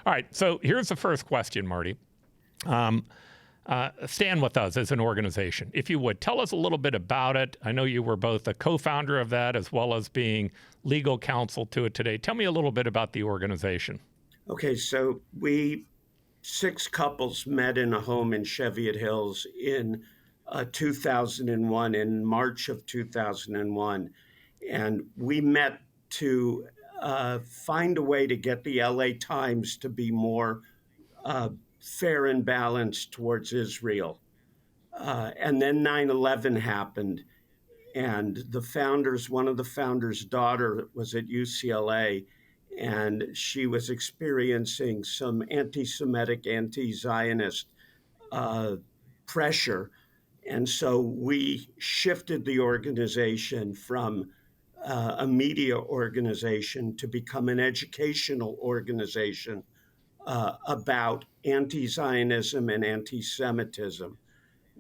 All right, so here's the first question, Marty. Stand With Us as an organization. If you would, tell us a little bit about it. I know you were both a co-founder of that as well as being legal counsel to it today. Tell me a little bit about the organization. Okay, so we 6 couples met in a home in Cheviot Hills in 2001, in March of 2001. And we met to find a way to get the LA Times to be more fair and balanced towards Israel. And then 9/11 happened. And one of the founders' daughter was at UCLA, and she was experiencing some anti-Semitic, anti-Zionist pressure. And so we shifted the organization from a media organization to become an educational organization about anti-Zionism and anti-Semitism.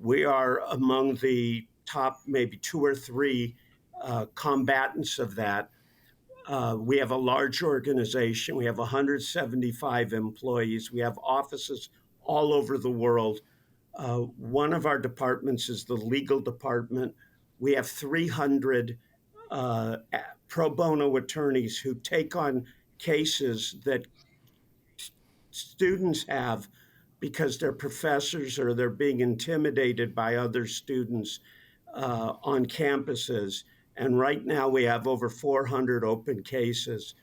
We are among the top maybe 2 or 3 combatants of that. We have a large organization. We have 175 employees. We have offices all over the world. One of our departments is the legal department. We have 300 pro bono attorneys who take on cases that students have because they're professors or they're being intimidated by other students on campuses. And right now we have over 400 open cases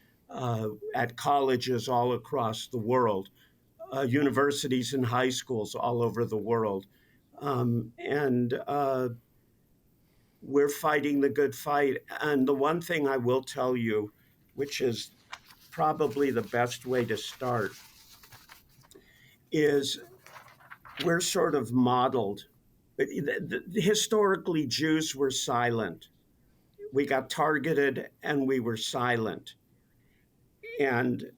at colleges all across the world, universities and high schools all over the world. And we're fighting the good fight. And the one thing I will tell you, which is probably the best way to start, is we're sort of modeled. Historically, Jews were silent. We got targeted and we were silent. And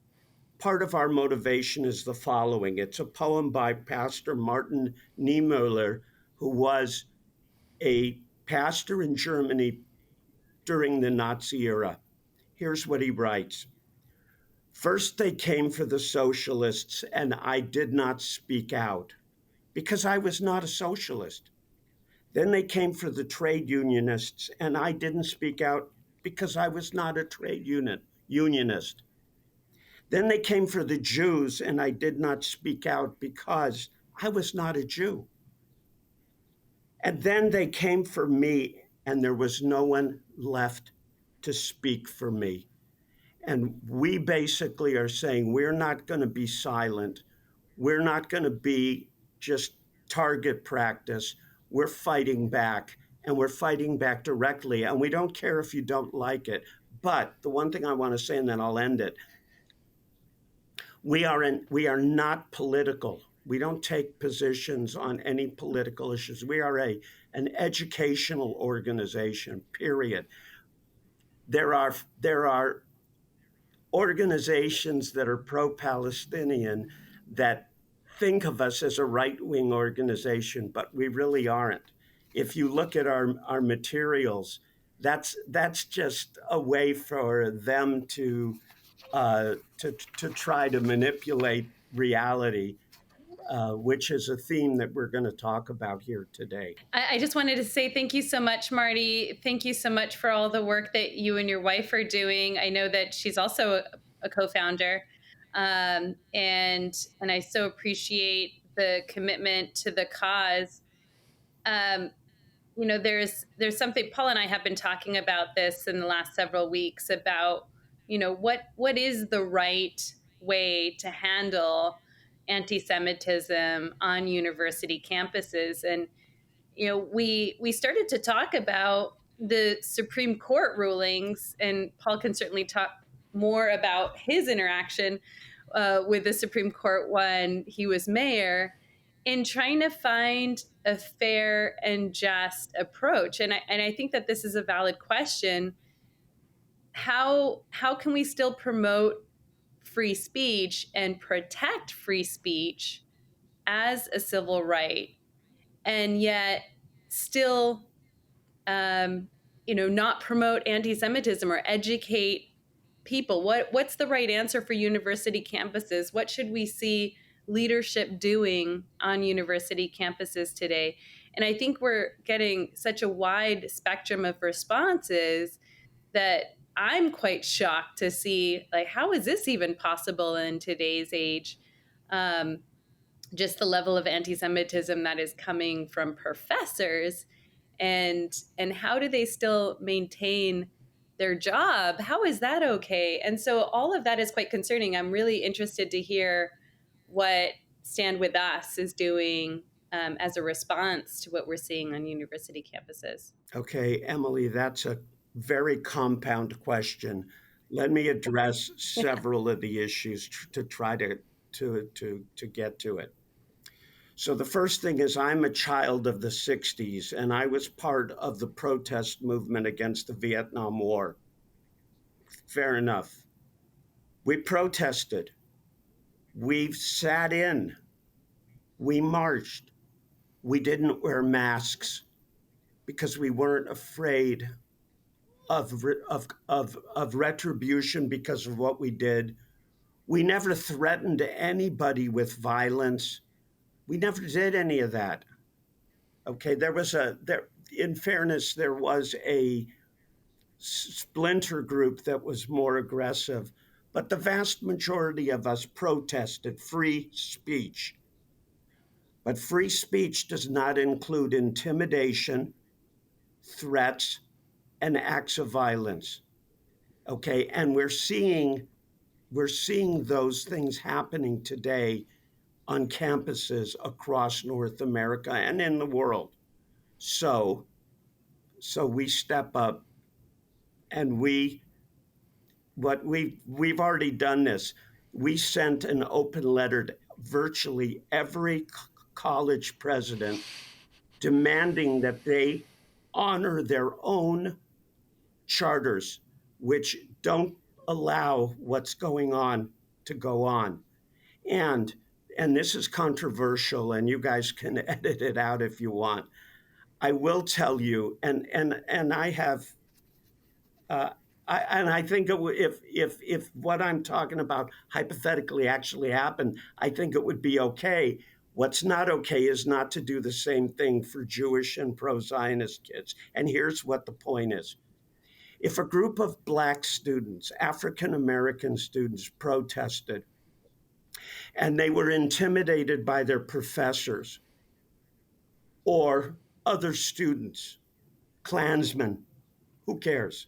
part of our motivation is the following. It's a poem by Pastor Martin Jannol, who was a pastor in Germany during the Nazi era. Here's what he writes. First, they came for the socialists, and I did not speak out because I was not a socialist. Then they came for the trade unionists, and I didn't speak out because I was not a trade unionist. Then they came for the Jews, and I did not speak out because I was not a Jew. And then they came for me, and there was no one left to speak for me. And we basically are saying we're not going to be silent. We're not going to be just target practice. We're fighting back, and we're fighting back directly. And we don't care if you don't like it. But the one thing I want to say, and then I'll end it, we are not political. We don't take positions on any political issues. We are an educational organization, period. There are organizations that are pro-Palestinian that think of us as a right-wing organization, but we really aren't. If you look at our materials, that's just a way for them to try to manipulate reality, which is a theme that we're going to talk about here today. I just wanted to say thank you so much, Marty. Thank you so much for all the work that you and your wife are doing. I know that she's also a co-founder, and I so appreciate the commitment to the cause. There's something, Paul and I have been talking about this in the last several weeks about, what is the right way to handle anti-Semitism on university campuses. And, we started to talk about the Supreme Court rulings, and Paul can certainly talk more about his interaction with the Supreme Court when he was mayor, in trying to find a fair and just approach. And I think that this is a valid question. How can we still promote free speech and protect free speech as a civil right, and yet still, not promote anti-Semitism or educate people? What's the right answer for university campuses? What should we see leadership doing on university campuses today? And I think we're getting such a wide spectrum of responses that I'm quite shocked to see, like, how is this even possible in today's age? Just the level of anti-Semitism that is coming from professors, and how do they still maintain their job? How is that okay? And so all of that is quite concerning. I'm really interested to hear what Stand With Us is doing as a response to what we're seeing on university campuses. Okay, Emily, that's a very compound question. Let me address several of the issues to try to get to it. So the first thing is I'm a child of the 60s, and I was part of the protest movement against the Vietnam War. Fair enough. We protested. We sat in. We marched. We didn't wear masks because we weren't afraid of retribution because of what we did. We never threatened anybody with violence. We never did any of that. Okay, in fairness, there was a splinter group that was more aggressive, but the vast majority of us protested free speech. But free speech does not include intimidation, threats, and acts of violence. Okay, and we're seeing those things happening today on campuses across North America and in the world. So we step up, and we've already done this. We sent an open letter to virtually every college president demanding that they honor their own charters, which don't allow what's going on to go on. And this is controversial, and you guys can edit it out if you want. I will tell you, and I have, I think if what I'm talking about hypothetically actually happened, I think it would be okay. What's not okay is not to do the same thing for Jewish and pro-Zionist kids. And here's what the point is. If a group of Black students, African American students, protested and they were intimidated by their professors or other students, Klansmen, who cares?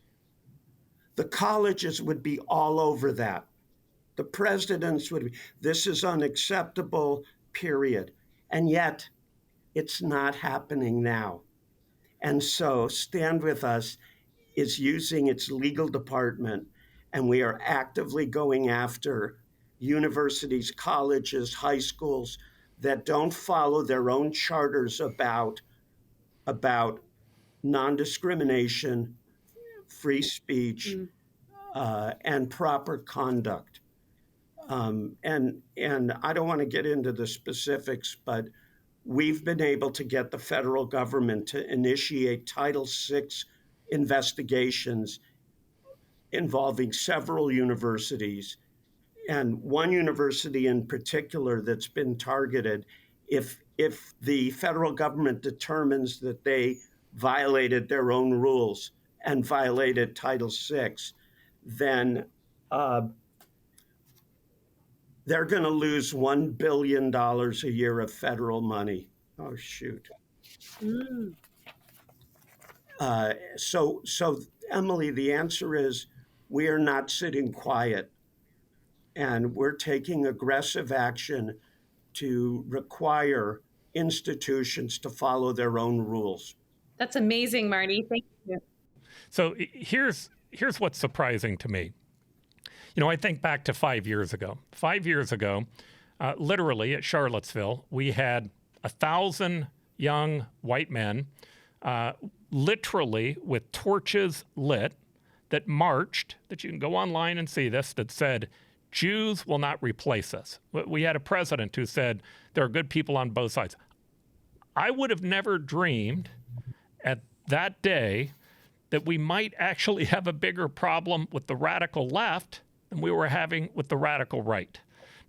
The colleges would be all over that. The presidents would be, this is unacceptable, period. And yet, it's not happening now. And so Stand With Us is using its legal department, and we are actively going after universities, colleges, high schools that don't follow their own charters about non-discrimination, free speech, and proper conduct. And I don't want to get into the specifics, but we've been able to get the federal government to initiate Title VI investigations involving several universities, and one university in particular that's been targeted. If the federal government determines that they violated their own rules and violated Title VI, then they're going to lose $1 billion a year of federal money. Oh, shoot. So Emily, the answer is we are not sitting quiet, and we're taking aggressive action to require institutions to follow their own rules. That's amazing, Marty. Thank you. So here's what's surprising to me. You know, I think back to 5 years ago. 5 years ago, literally at Charlottesville, we had 1,000 young white men, literally with torches lit, that marched, that you can go online and see this, that said, Jews will not replace us. We had a president who said there are good people on both sides. I would have never dreamed at that day that we might actually have a bigger problem with the radical left than we were having with the radical right.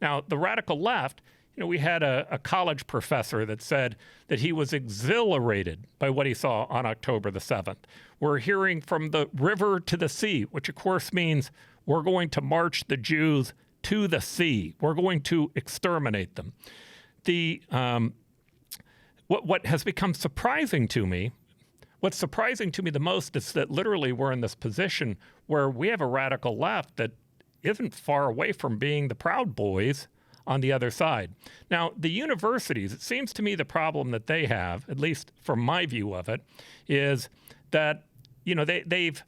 Now, the radical left, we had a college professor that said that he was exhilarated by what he saw on October the 7th. We're hearing from the river to the sea, which of course means we're going to march the Jews to the sea. We're going to exterminate them. What has become surprising to me, what's surprising to me the most is that literally we're in this position where we have a radical left that isn't far away from being the Proud Boys on the other side. Now, the universities, it seems to me the problem that they have, at least from my view of it, is that they've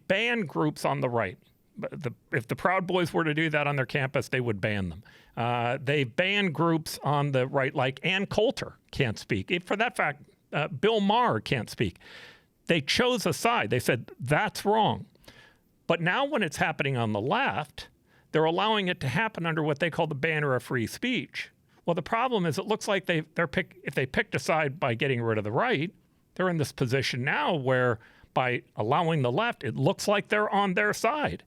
banned groups on the right. If the Proud Boys were to do that on their campus, they would ban them. They've banned groups on the right, like Ann Coulter can't speak. For that fact, Bill Maher can't speak. They chose a side. They said, that's wrong. But now when it's happening on the left, they're allowing it to happen under what they call the banner of free speech. Well, the problem is it looks like if they picked a side by getting rid of the right, they're in this position now where by allowing the left, it looks like they're on their side.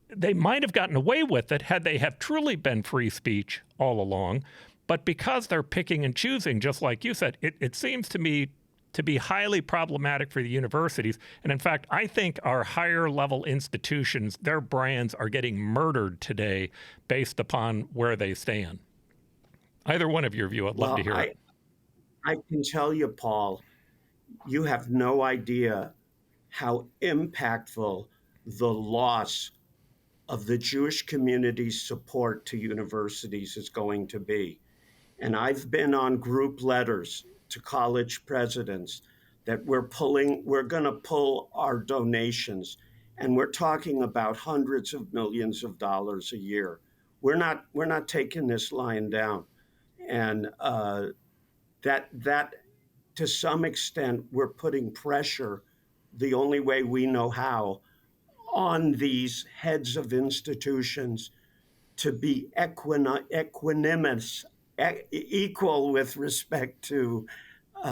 They might have gotten away with it had they have truly been free speech all along, but because they're picking and choosing, just like you said, it seems to me to be highly problematic for the universities. And in fact, I think our higher level institutions, their brands are getting murdered today based upon where they stand. Either one of your view, I'd love to hear it. I can tell you, Paul, you have no idea how impactful the loss of the Jewish community's support to universities is going to be. And I've been on group letters to college presidents that we're going to pull our donations, and we're talking about hundreds of millions of dollars a year. We're not taking this lying down, and that to some extent we're putting pressure, the only way we know how, on these heads of institutions to be equanimous, equal with respect to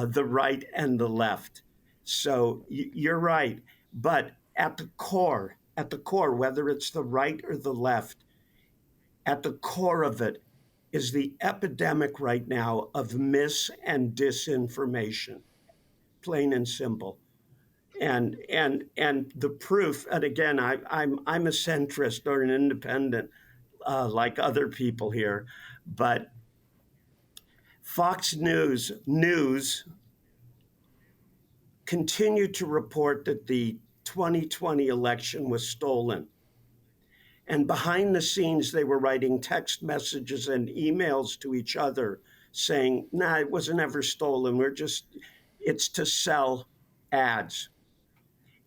the right and the left. So you're right. But at the core, whether it's the right or the left, at the core of it is the epidemic right now of mis and disinformation, plain and simple. And the proof, and again, I'm a centrist or an independent, like other people here, but Fox News continued to report that the 2020 election was stolen. And behind the scenes, they were writing text messages and emails to each other saying, nah, it wasn't ever stolen. It's to sell ads.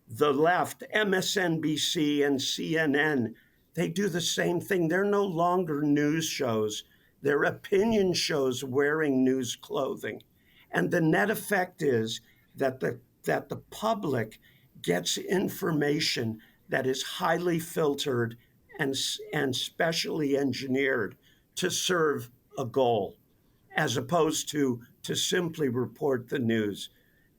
The left, MSNBC and CNN, they do the same thing. They're no longer news shows. They're opinion shows wearing news clothing. And the net effect is that the public gets information that is highly filtered and specially engineered to serve a goal, as opposed to simply report the news.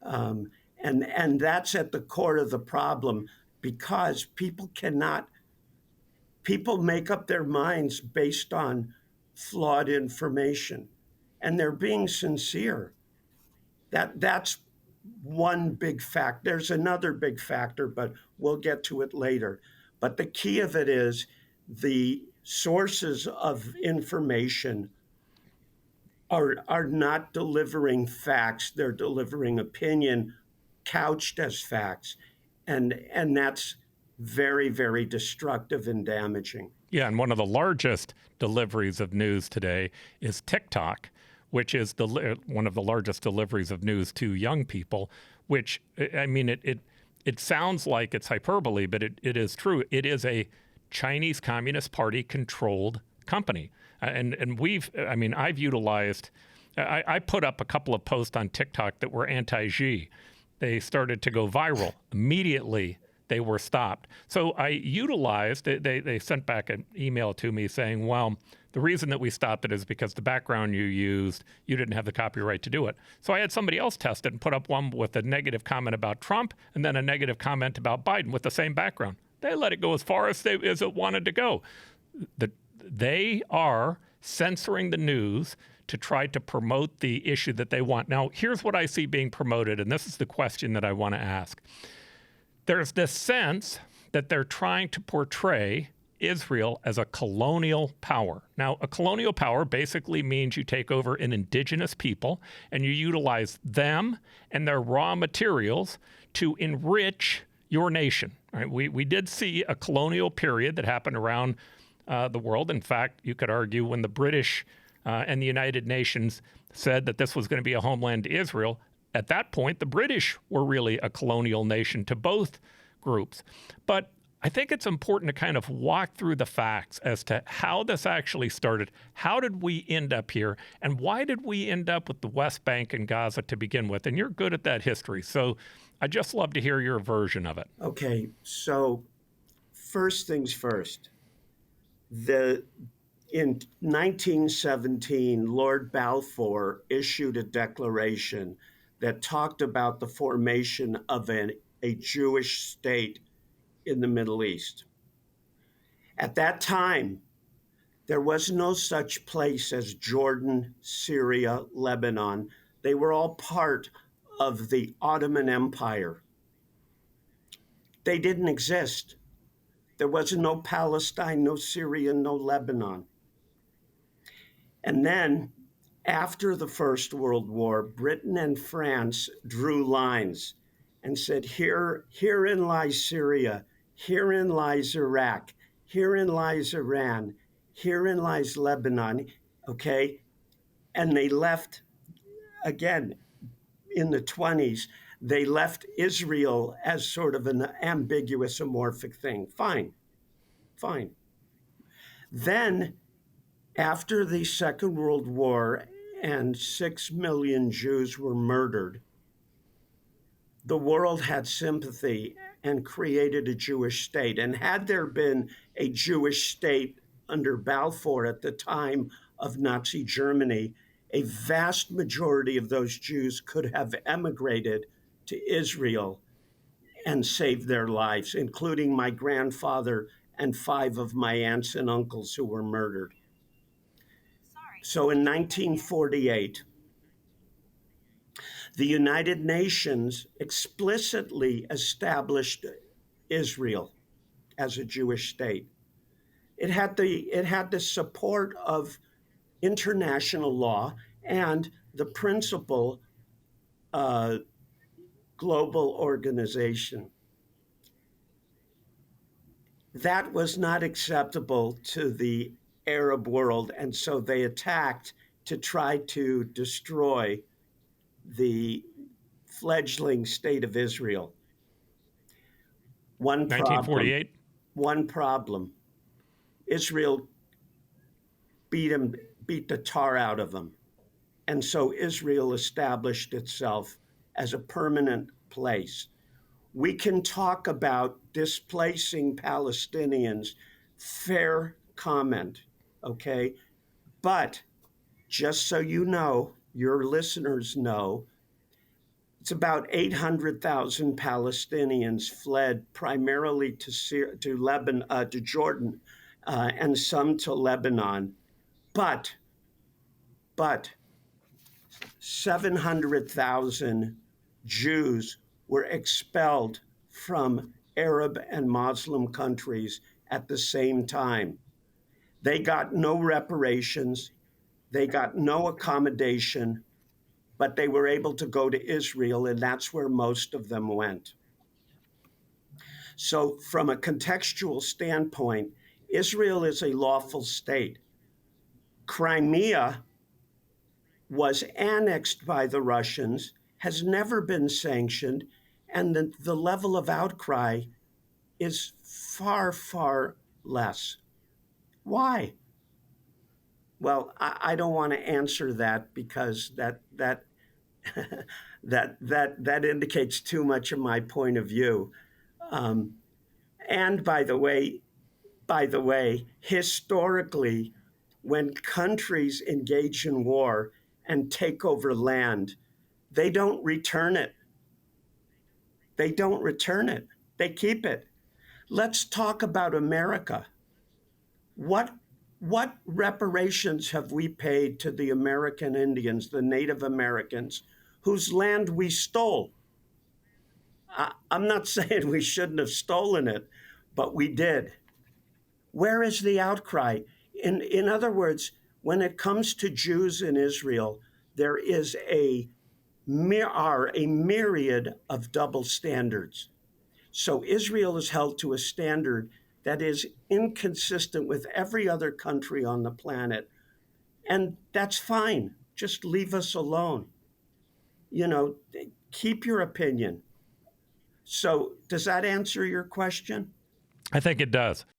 And that's at the core of the problem, because people make up their minds based on flawed information, and they're being sincere. That's one big fact. There's another big factor, but we'll get to it later. But the key of it is the sources of information are not delivering facts. They're delivering opinion couched as facts. And that's very, very destructive and damaging. Yeah, and one of the largest deliveries of news today is TikTok, which is one of the largest deliveries of news to young people, which, I mean, it sounds like it's hyperbole, but it is true. It is a Chinese Communist Party controlled company. And I've utilized, I put up a couple of posts on TikTok that were anti-Xi. They started to go viral. Immediately, they were stopped. So I utilized, they sent back an email to me saying, well, The reason that we stopped it is because the background you used, you didn't have the copyright to do it. So I had somebody else test it and put up one with a negative comment about Trump and then a negative comment about Biden with the same background. They let it go as far as it wanted to go. They are censoring the news to try to promote the issue that they want. Now, here's what I see being promoted, and this is the question that I want to ask. There's this sense that they're trying to portray Israel as a colonial power. Now, a colonial power basically means you take over an indigenous people and you utilize them and their raw materials to enrich your nation. Right? We did see a colonial period that happened around the world. In fact, you could argue when the British and the United Nations said that this was going to be a homeland to Israel, at that point, the British were really a colonial nation to both groups. But I think it's important to kind of walk through the facts as to how this actually started. How did we end up here? And why did we end up with the West Bank and Gaza to begin with? And you're good at that history. So I'd just love to hear your version of it. Okay, so first things first. In 1917, Lord Balfour issued a declaration that talked about the formation of a Jewish state in the Middle East. At that time, there was no such place as Jordan, Syria, Lebanon. They were all part of the Ottoman Empire. They didn't exist. There was no Palestine, no Syria, no Lebanon. And then, after the First World War, Britain and France drew lines and said, herein lies Syria, herein lies Iraq, herein lies Iran, herein lies Lebanon, okay? And they left, again, in the 20s, they left Israel as sort of an ambiguous, amorphic thing. Fine. Then, after the Second World War and 6 million Jews were murdered, the world had sympathy and created a Jewish state. And had there been a Jewish state under Balfour at the time of Nazi Germany, a vast majority of those Jews could have emigrated to Israel and saved their lives, including my grandfather and 5 of my aunts and uncles who were murdered. So in 1948, the United Nations explicitly established Israel as a Jewish state. It had the support of international law and the principal global organization. That was not acceptable to the Arab world, and so they attacked to try to destroy the fledgling state of Israel. 1948? One problem. Israel beat the tar out of them. And so Israel established itself as a permanent place. We can talk about displacing Palestinians, fair comment, okay? But just so you know, your listeners know, it's about 800,000 Palestinians fled primarily to Jordan, and some to Lebanon. But 700,000 Jews were expelled from Arab and Muslim countries at the same time. They got no reparations, they got no accommodation, but they were able to go to Israel, and that's where most of them went. So from a contextual standpoint, Israel is a lawful state. Crimea was annexed by the Russians, has never been sanctioned, and the level of outcry is far, far less. Why? Well, I don't want to answer that because that indicates too much of my point of view. And by the way, historically, when countries engage in war and take over land, they don't return it. They don't return it. They keep it. Let's talk about America. What reparations have we paid to the American Indians, the Native Americans, whose land we stole? I'm not saying we shouldn't have stolen it, but we did. Where is the outcry? In other words, when it comes to Jews in Israel, there is a myriad of double standards. So Israel is held to a standard that is inconsistent with every other country on the planet. And that's fine. Just leave us alone. You know, keep your opinion. So, does that answer your question? I think it does.